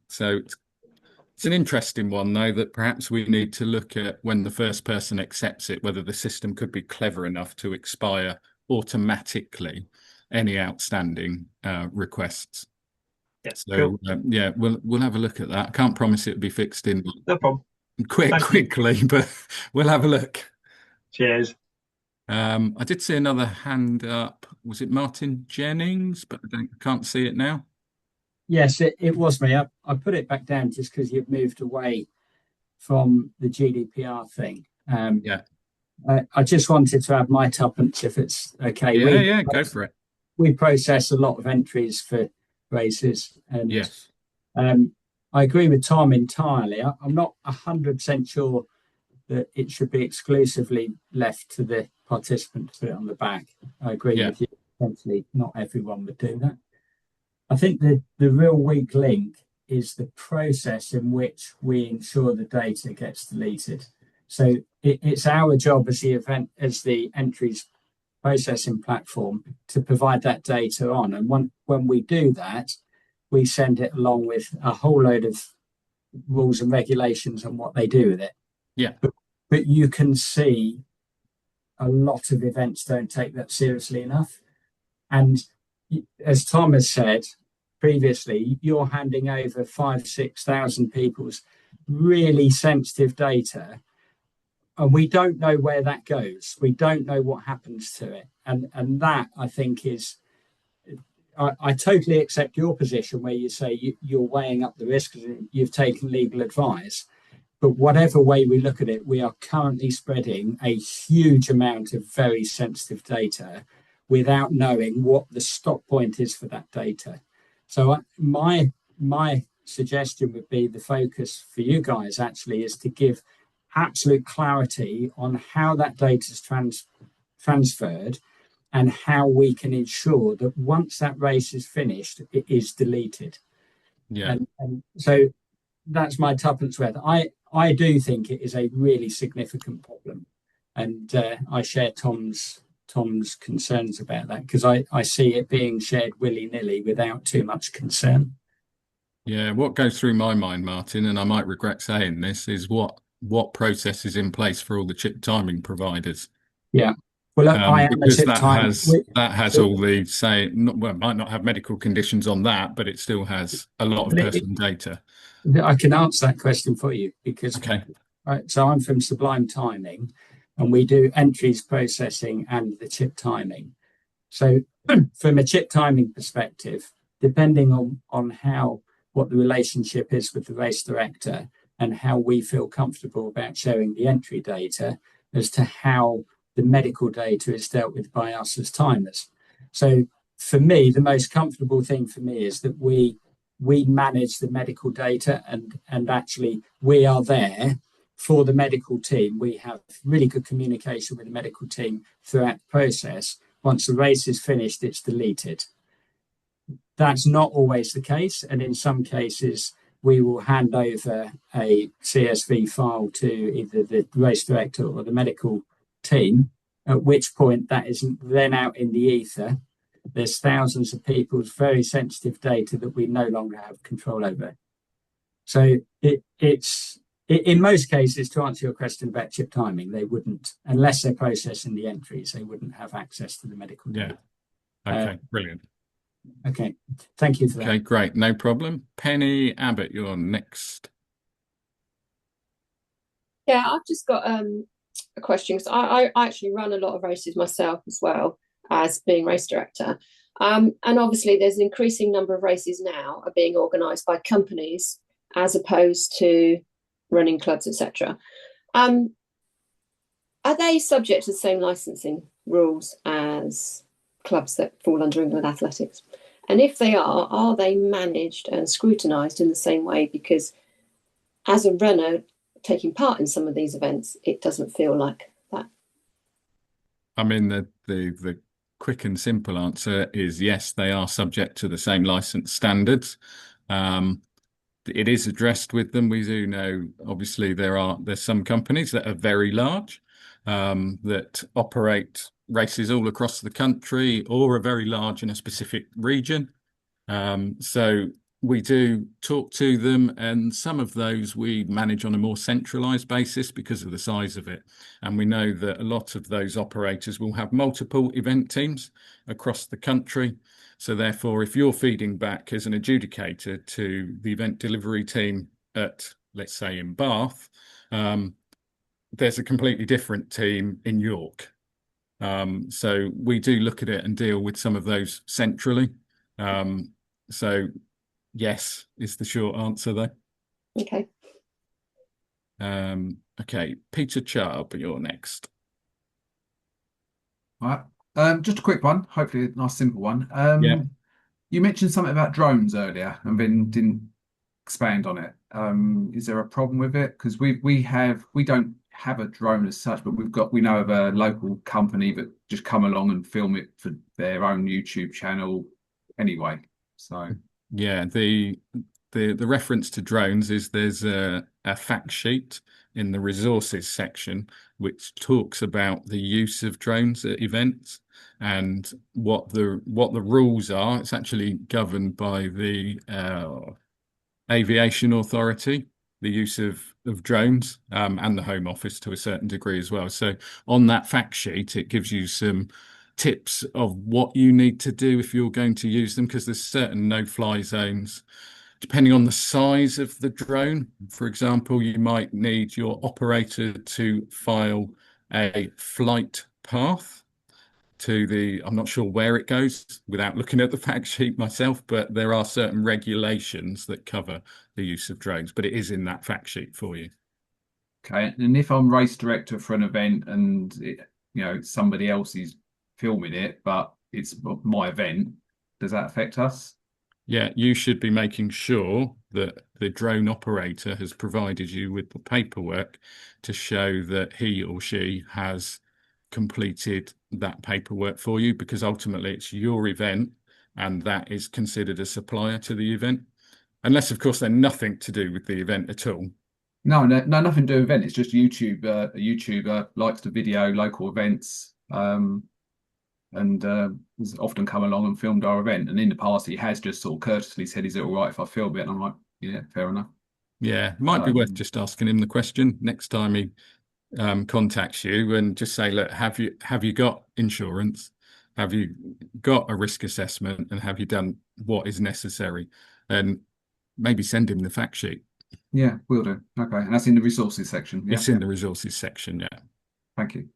So it's an interesting one, though, that perhaps we need to look at when the first person accepts it, whether the system could be clever enough to expire automatically any outstanding requests. yeah. So Cool. yeah, we'll have a look at that. I can't promise it'll be fixed in No problem. Thank you. quickly, but we'll have a look. Cheers. I did see another hand up. Was it Martin Jennings? But I can't see it now. Yes, it was me. I put it back down just because you've moved away from the GDPR thing. Yeah. I just wanted to add my tuppence if it's okay. Yeah, go for it. We process a lot of entries for races, and Yes. I agree with Tom entirely. I'm not 100% sure that it should be exclusively left to the participant to put it on the back. I agree Yeah. with you. Essentially, not everyone would do that. I think the real weak link is the process in which we ensure the data gets deleted. So it's our job as the entries processing platform to provide that data on. And when we do that, we send it along with a whole load of rules and regulations on what they do with it. Yeah. But you can see a lot of events don't take that seriously enough. And as Tom has said previously, you're handing over 5,000-6,000 people's really sensitive data, and we don't know where that goes. We don't know what happens to it, and that I think is. I totally accept your position where you say you're weighing up the risks and you've taken legal advice. But whatever way we look at it, we are currently spreading a huge amount of very sensitive data without knowing what the stop point is for that data. So my suggestion would be the focus for you guys actually is to give absolute clarity on how that data is transferred and how we can ensure that once that race is finished, it is deleted. Yeah. And so that's my tuppence worth. I do think it is a really significant problem, and I share Tom's concerns about that because I see it being shared willy-nilly without too much concern. Yeah, what goes through my mind, Martin, and I might regret saying this, is what process is in place for all the chip timing providers. Yeah. Well, I am because a chip time. that has all the say. Well, it might not have medical conditions on that, but it still has a lot of personal data. I can answer that question for you because Okay. right, so I'm from Sublime Timing, and we do entries processing and the chip timing. So from a chip timing perspective, depending on what the relationship is with the race director and how we feel comfortable about sharing the entry data as to how the medical data is dealt with by us as timers. So for me, the most comfortable thing for me is that we we manage the medical data, and actually we are there for the medical team. We have really good communication with the medical team throughout the process. Once the race is finished, it's deleted. That's not always the case, and in some cases we will hand over a CSV file to either the race director or the medical team, at which point that is then out in the ether. There's thousands of people's very sensitive data that we no longer have control over. So it's in most cases, to answer your question about chip timing, they wouldn't, unless they're processing the entries, they wouldn't have access to the medical data. Yeah. Okay, brilliant. Okay, thank you for that. Okay, great, no problem. Penny Abbott, you're next. Yeah, I've just got a question, because I actually run a lot of races myself as well as being race director. And obviously there's an increasing number of races now are being organised by companies as opposed to running clubs, etc. Are they subject to the same licensing rules as clubs that fall under England Athletics? And if they are they managed and scrutinised in the same way? Because as a runner taking part in some of these events, it doesn't feel like that. I mean, the quick and simple answer is yes, they are subject to the same license standards. It is addressed with them. We do know, obviously, there's some companies that are very large, that operate races all across the country or are very large in a specific region. So we do talk to them, and some of those we manage on a more centralized basis because of the size of it. And we know that a lot of those operators will have multiple event teams across the country. So therefore, if you're feeding back as an adjudicator to the event delivery team at, let's say, in Bath, there's a completely different team in York. So we do look at it and deal with some of those centrally. So yes, is the short answer there. Okay. Okay, Peter Chubb, you're next. All right. Just a quick one, hopefully a nice simple one. Yeah. You mentioned something about drones earlier and then didn't expand on it. Is there a problem with it? Because we don't have a drone as such, but we know of a local company that just come along and film it for their own YouTube channel anyway. So yeah, the reference to drones is there's a fact sheet in the resources section which talks about the use of drones at events and what the rules are. It's actually governed by the Aviation Authority, the use of drones, and the Home Office to a certain degree as well. So on that fact sheet, it gives you some tips of what you need to do if you're going to use them, because there's certain no-fly zones. Depending on the size of the drone, for example, you might need your operator to file a flight path to I'm not sure where it goes without looking at the fact sheet myself, but there are certain regulations that cover the use of drones, but it is in that fact sheet for you. okay, and if I'm race director for an event and somebody else is filming it, but it's my event, does that affect us? Yeah, you should be making sure that the drone operator has provided you with the paperwork to show that he or she has completed that paperwork for you, because ultimately it's your event and that is considered a supplier to the event. Unless, of course, they're nothing to do with the event at all. No, nothing to do with event. It's just YouTube. A YouTuber likes to video local events, and has often come along and filmed our event. And in the past, he has just sort of courteously said, "Is it all right if I film it?" And I'm like, "Yeah, fair enough." Yeah, might be worth just asking him the question next time he contacts you, and just say, "Look, have you got insurance? Have you got a risk assessment? And have you done what is necessary?" And maybe send him the fact sheet. Yeah, will do. Okay, and that's in the resources section. Yeah, it's in the resources section. Yeah. Thank you.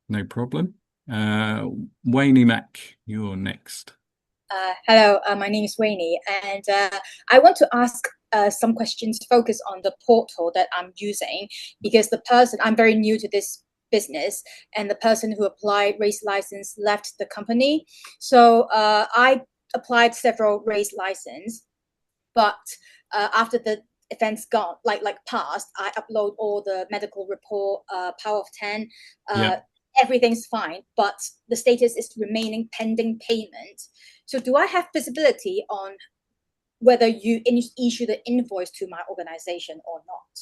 No problem. Wayne Mack, you're next. Hello, my name is Wayne, and I want to ask some questions focused on the portal that I'm using, because I'm very new to this business, and the person who applied race license left the company. So I applied several race license, But after the event's gone, like passed, I upload all the medical report, power of 10, everything's fine, but the status is remaining pending payment. So do I have visibility on whether you issue the invoice to my organization or not?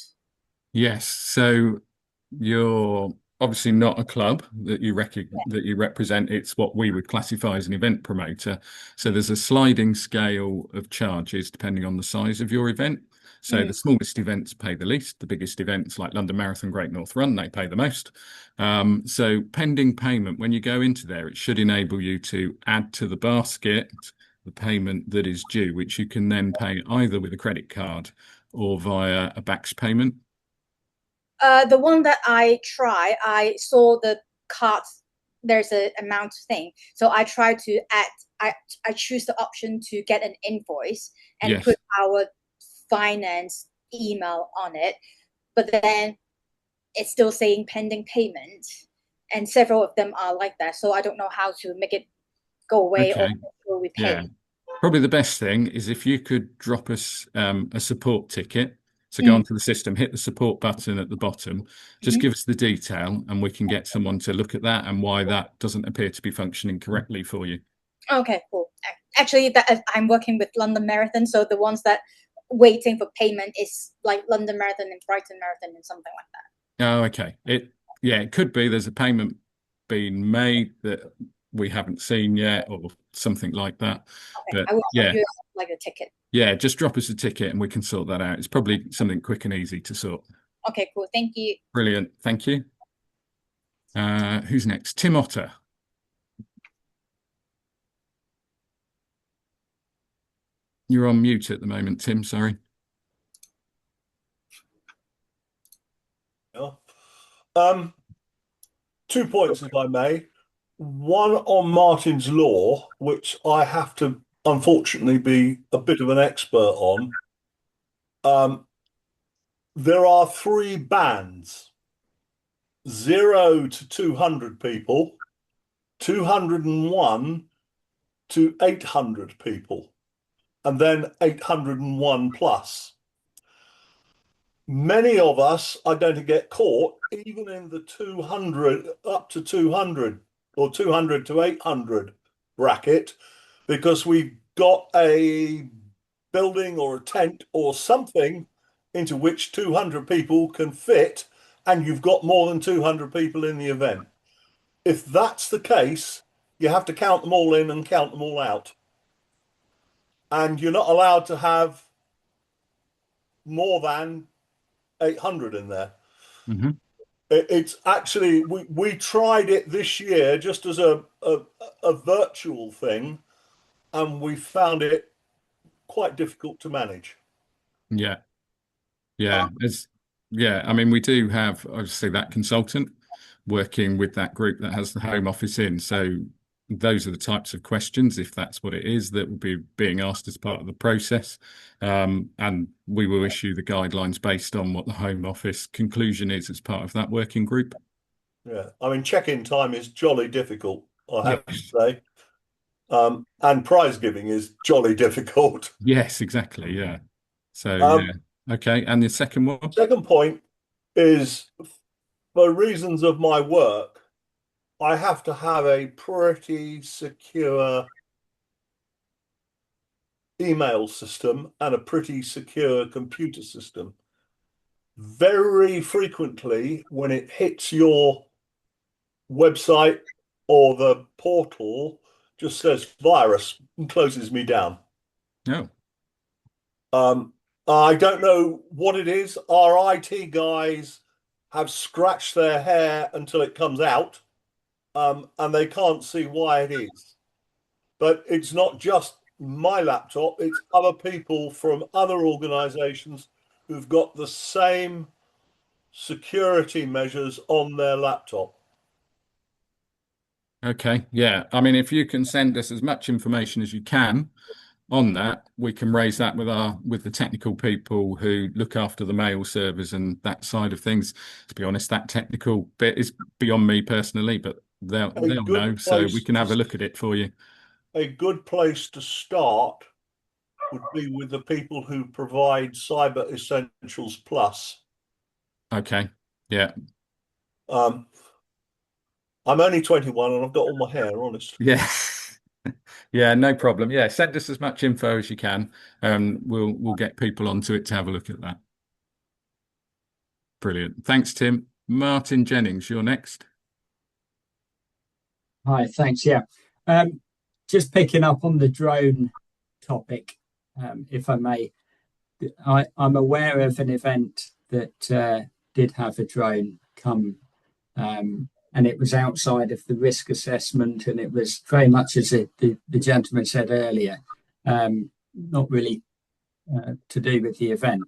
Yes. So you're obviously not a club that you represent. It's what we would classify as an event promoter. So there's a sliding scale of charges depending on the size of your event. So the smallest events pay the least. The biggest events like London Marathon, Great North Run, they pay the most. So pending payment, when you go into there, it should enable you to add to the basket the payment that is due, which you can then pay either with a credit card or via a BACS payment. The one that I saw the cards, there's an amount thing. So I try to add, I choose the option to get an invoice and put our finance email on it. But then it's still saying pending payment. And several of them are like that. So I don't know how to make it go away or we pay. Yeah. Probably the best thing is if you could drop us a support ticket. So go onto the system, hit the support button at the bottom, just give us the detail and we can get someone to look at that and why that doesn't appear to be functioning correctly for you. Okay, cool. Actually, I'm working with London Marathon, so the ones that waiting for payment is like London Marathon and Brighton Marathon and something like that. Oh, okay. It could be there's a payment being made that we haven't seen yet or something like that. Okay, but I will send you like a ticket. Yeah, just drop us a ticket and we can sort that out. It's probably something quick and easy to sort. Okay, cool. Thank you. Brilliant. Thank you. Who's next? Tim Otter. You're on mute at the moment, Tim. Sorry. Yeah. 2 points, if I may. One on Martin's Law, which I have to unfortunately be a bit of an expert on. There are 3 bands: 0 to 200 people, 201 to 800 people, and then 801 plus. Many of us are going to get caught even in the 200 up to 200 or 200 to 800 bracket because we've got a building or a tent or something into which 200 people can fit and you've got more than 200 people in the event. If that's the case, you have to count them all in and count them all out. And you're not allowed to have more than 800 in there. Mm-hmm. It's actually, we tried it this year just as a virtual thing, and we found it quite difficult to manage. Yeah. I mean, we do have obviously that consultant working with that group that has the home office in. So those are the types of questions, if that's what it is, that will be being asked as part of the process. And we will issue the guidelines based on what the home office conclusion is as part of that working group. Yeah, I mean, check-in time is jolly difficult, I have to say. And prize giving is jolly difficult. Yes, exactly. Yeah. So, okay. And the second one? Second point is, for reasons of my work, I have to have a pretty secure email system and a pretty secure computer system. Very frequently, when it hits your website or the portal, just says virus and closes me down. No. I don't know what it is. Our IT guys have scratched their hair until it comes out. And they can't see why it is. But it's not just my laptop, it's other people from other organizations who've got the same security measures on their laptop. Okay, yeah. I mean, if you can send us as much information as you can on that, we can raise that with the technical people who look after the mail servers and that side of things. To be honest, that technical bit is beyond me personally, but they'll know, so we can have a look at it for you. A good place to start would be with the people who provide Cyber Essentials Plus. Okay. Yeah. I'm only 21 and I've got all my hair, honestly. Yeah. Yeah, no problem. Yeah, send us as much info as you can, and we'll get people onto it to have a look at that. Brilliant. Thanks, Tim. Martin Jennings, you're next. Hi, thanks. Yeah. Just picking up on the drone topic, if I may. I'm aware of an event that did have a drone come, and it was outside of the risk assessment, and it was very much as the gentleman said earlier, not really to do with the event.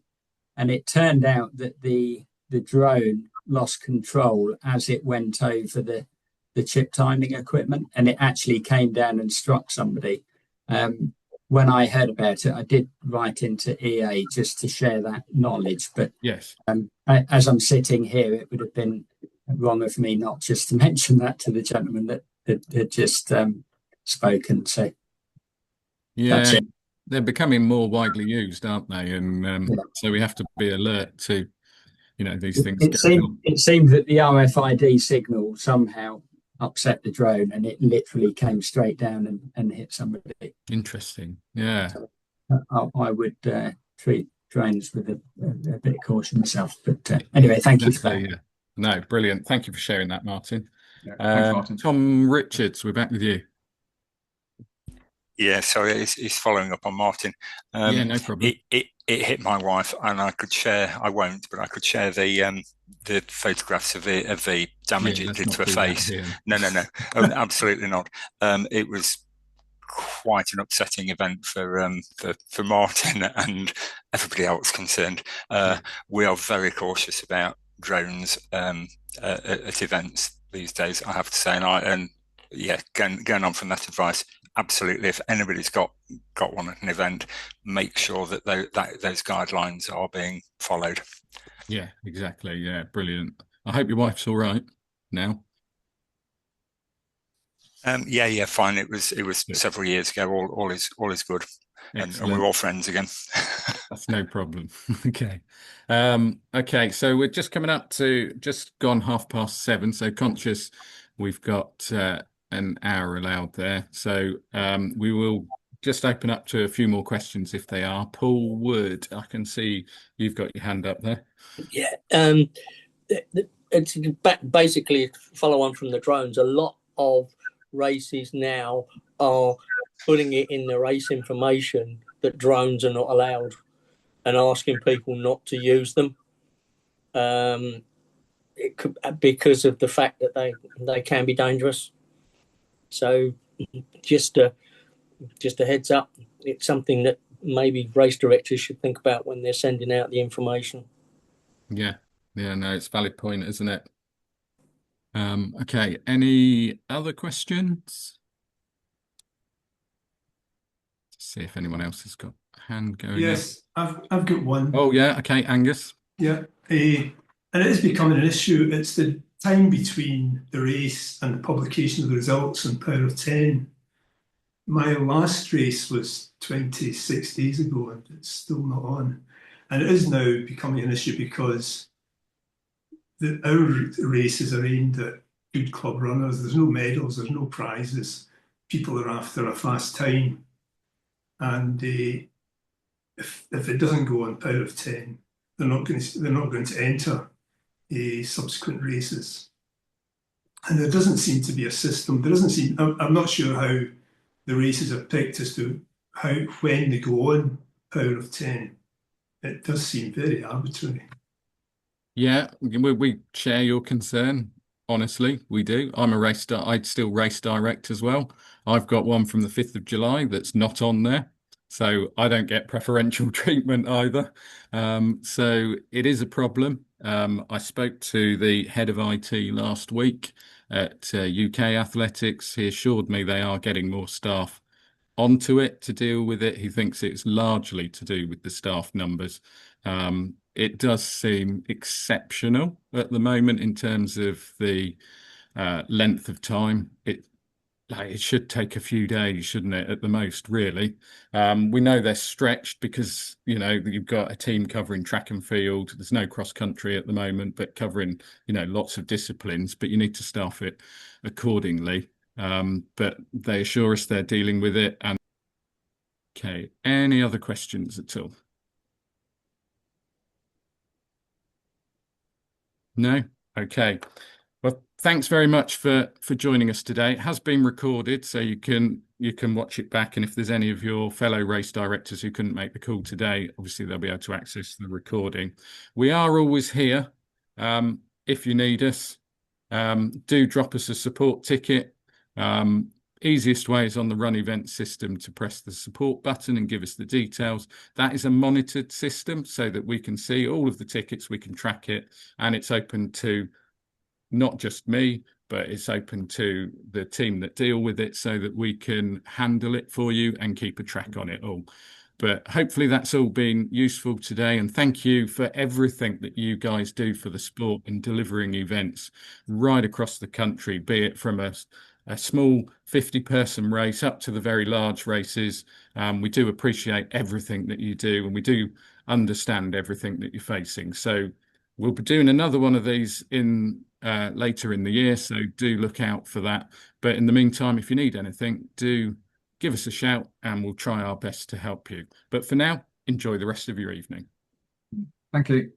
And it turned out that the drone lost control as it went over the chip timing equipment, and it actually came down and struck somebody. When I heard about it, I did write into EA just to share that knowledge. But yes, as I'm sitting here, it would have been wrong of me not just to mention that to the gentleman that had just spoken. So yeah, that's it. they're becoming more widely used, aren't they? And so we have to be alert to, these things. It seemed that the RFID signal somehow upset the drone, and it literally came straight down and hit somebody. Interesting. Yeah. So, I would treat drones with a bit of caution myself. But anyway, thank you for that. Yeah. No, brilliant. Thank you for sharing that, Martin. Yeah, thanks, Martin. Tom Richards, we're back with you. Yeah, sorry, it's following up on Martin. Yeah, no problem. It hit my wife, and I could share. I won't, but I could share the photographs of the damage it did to her face. No, absolutely not. It was quite an upsetting event for Martin and everybody else concerned. We are very cautious about drones at events these days, I have to say, and going on from that advice. Absolutely, if anybody's got one at an event, make sure that those guidelines are being followed. Yeah, exactly. Yeah, brilliant. I hope your wife's all right now. Yeah, fine. It was several years ago. All is good, and we're all friends again. That's no problem. Okay. Okay, so we're just coming up to just gone 7:30. So conscious, we've got an hour allowed there. So we will just open up to a few more questions if they are. Paul Wood, I can see you've got your hand up there. Yeah. It's basically follow on from the drones. A lot of races now are putting it in the race information that drones are not allowed and asking people not to use them. It could, because of the fact that they can be dangerous. So just a heads up, it's something that maybe race directors should think about when they're sending out the information. Yeah, no, it's a valid point, isn't it? Okay, any other questions? Let's see if anyone else has got a hand going. Yes, I've got one. Oh yeah, okay, Angus. Yeah, and it is becoming an issue. It's the time between the race and the publication of the results on Power of 10. My last race was 26 days ago and it's still not on. And it is now becoming an issue because our races are aimed at good club runners. There's no medals, there's no prizes. People are after a fast time. And if it doesn't go on Power of 10, they're not going to enter subsequent races. And there doesn't seem to be a system. I'm not sure how the races are picked as to when they go on Power of 10. It does seem very arbitrary. Yeah, we share your concern. Honestly, we do. I'd still race direct as well. I've got one from the 5th of July that's not on there. So I don't get preferential treatment either. So it is a problem. I spoke to the head of IT last week at UK Athletics. He assured me they are getting more staff onto it to deal with it. He thinks it's largely to do with the staff numbers. It does seem exceptional at the moment in terms of the length of time it like, it should take a few days, shouldn't it, at the most, really. We know they're stretched because, you know, you've got a team covering track and field. There's no cross country at the moment, but covering, you know, lots of disciplines, but you need to staff it accordingly. But they assure us they're dealing with it. And okay, any other questions at all? No? Okay. Well, thanks very much for joining us today. It has been recorded, so you can watch it back. And if there's any of your fellow race directors who couldn't make the call today, obviously they'll be able to access the recording. We are always here if you need us. Do drop us a support ticket. Easiest way is on the RunEvents system to press the support button and give us the details. That is a monitored system so that we can see all of the tickets, we can track it, and it's open to not just me, but it's open to the team that deal with it so that we can handle it for you and keep a track on it all. But hopefully that's all been useful today. And thank you for everything that you guys do for the sport and delivering events right across the country, be it from a small 50-person race up to the very large races. We do appreciate everything that you do, and we do understand everything that you're facing. So we'll be doing another one of these in later in the year, so do look out for that. But in the meantime, if you need anything, do give us a shout and we'll try our best to help you. But for now, enjoy the rest of your evening. Thank you.